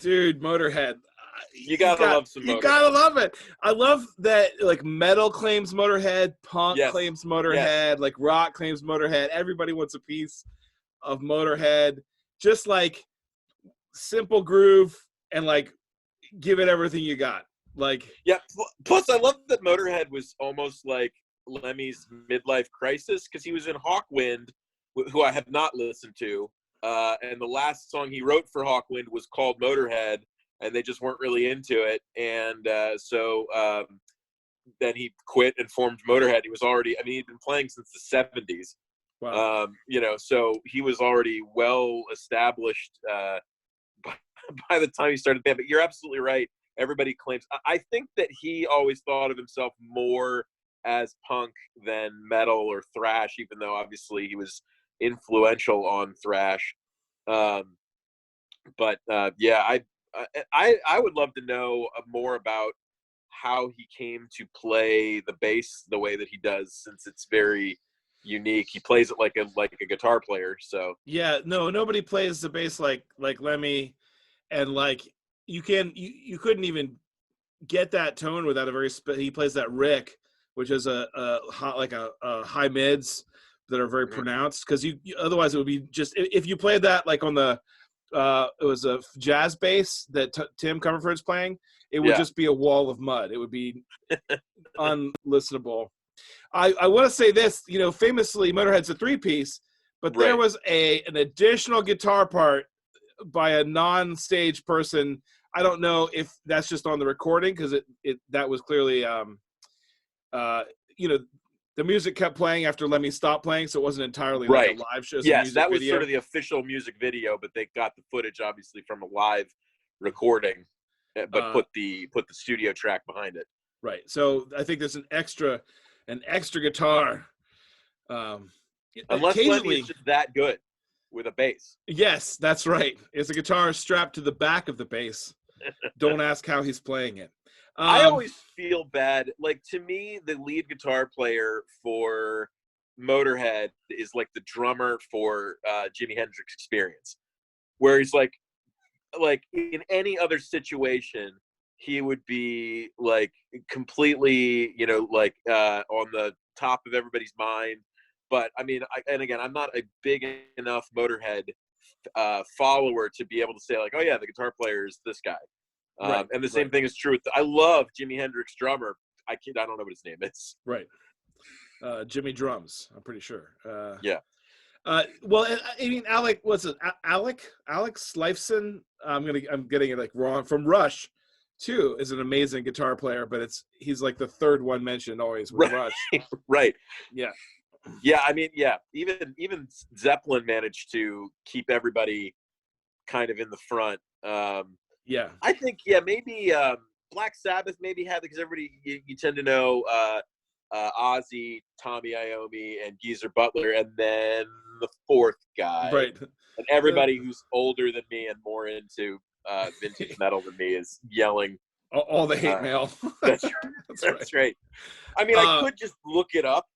Dude, Motorhead. You gotta love some Motorhead. You gotta love it. I love that like metal claims Motorhead, punk claims Motorhead, like rock claims Motorhead. Everybody wants a piece of Motorhead. Just like simple groove and like give it everything you got. Like Plus I love that Motorhead was almost like Lemmy's midlife crisis because he was in Hawkwind, who I have not listened to. And the last song he wrote for Hawkwind was called Motorhead, and they just weren't really into it. And so then he quit and formed Motorhead. He was already, I mean, he'd been playing since the 70s. Wow. So he was already well established by the time he started the band. But you're absolutely right. Everybody claims. I think that he always thought of himself more as punk than metal or thrash, even though obviously he was influential on thrash. I would love to know more about how he came to play the bass the way that he does, since it's very unique. He plays it like a guitar player. So nobody plays the bass like Lemmy, and like you couldn't even get that tone without he plays that Rick, which is a high mids that are very pronounced, because you otherwise it would be just, if you played that like on the it was a jazz bass that Tim Comerford's playing, it would just be a wall of mud. It would be unlistenable. I want to say this, famously Motorhead's a 3-piece, but there was an additional guitar part by a non-stage person. I don't know if that's just on the recording, because that was clearly the music kept playing after Lemmy stopped playing, so it wasn't entirely like a live show. Yes, that was video. Sort of the official music video, but they got the footage obviously from a live recording, but put the studio track behind it. Right. So I think there's an extra guitar. Unless Lemmy is just that good with a bass. Yes, that's right. It's a guitar strapped to the back of the bass. Don't ask how he's playing it. I always feel bad. Like, to me, the lead guitar player for Motorhead is like the drummer for Jimi Hendrix Experience, where he's like in any other situation, he would be like completely, on the top of everybody's mind. But I mean, I'm not a big enough Motorhead follower to be able to say like, oh yeah, the guitar player is this guy. And the same thing is true with I love Jimi Hendrix drummer. I don't know what his name is. Right. Jimmy Drums, I'm pretty sure. Yeah. Well, I mean, Alex Lifeson. I'm getting it like wrong. From Rush, too, is an amazing guitar player, but he's like the third one mentioned always with Rush. Right. Yeah. Yeah. I mean, yeah. Even Zeppelin managed to keep everybody kind of in the front. Yeah. I think maybe Black Sabbath maybe had, because everybody you tend to know Ozzy, Tommy Iommi, and Geezer Butler, and then the fourth guy, right? And everybody who's older than me and more into vintage metal than me is yelling all the hate mail. That's right. I mean, I could just look it up,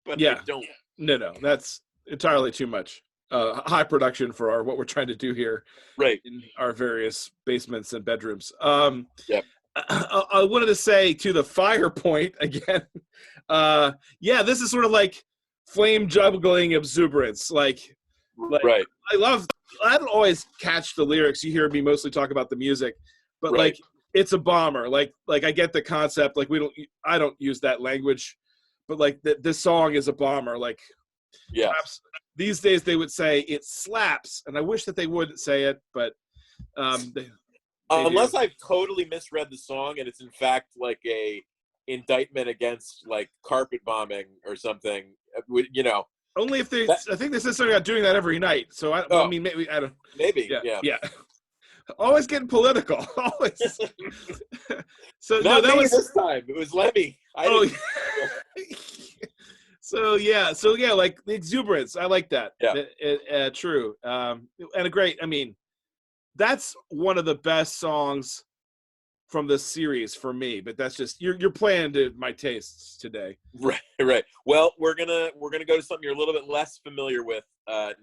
but I don't. No, that's entirely too much. High production for what we're trying to do here, right? In our various basements and bedrooms. Yeah. I wanted to say to the fire point again. This is sort of like flame juggling exuberance. Like right. I don't always catch the lyrics. You hear me mostly talk about the music, but like it's a bomber. Like I get the concept. Like I don't use that language, but like this song is a bomber. Like perhaps these days they would say it slaps, and I wish that they wouldn't say it, but they unless I've totally misread the song and it's in fact like a indictment against like carpet bombing or something, Only if I think they said something about doing that every night. So I mean, maybe I don't. Maybe, yeah. Always getting political. Always. So that was this time. It was Lemmy. So like the exuberance. I like that. Yeah. True. And a great. I mean, that's one of the best songs from this series for me. But that's just you're playing to my tastes today. Right. Well, we're gonna go to something you're a little bit less familiar with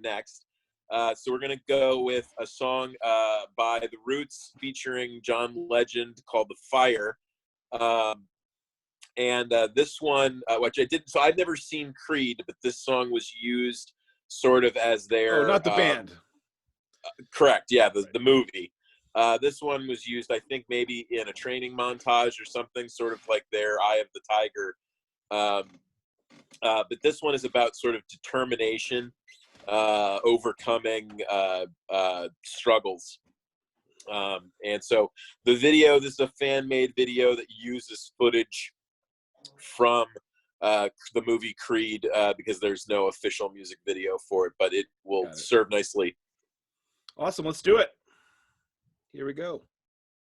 next. So we're going to go with a song by The Roots featuring John Legend called The Fire. And this one, which I didn't, so I've never seen Creed, but this song was used sort of as their. Oh, not the band. Correct. Yeah, the movie. This one was used, I think, maybe in a training montage or something, sort of like their Eye of the Tiger. But this one is about sort of determination, overcoming struggles. And so the video, this is a fan-made video that uses footage from the movie Creed, because there's no official music video for it, but it will serve nicely. Awesome. Let's do it. Here we go.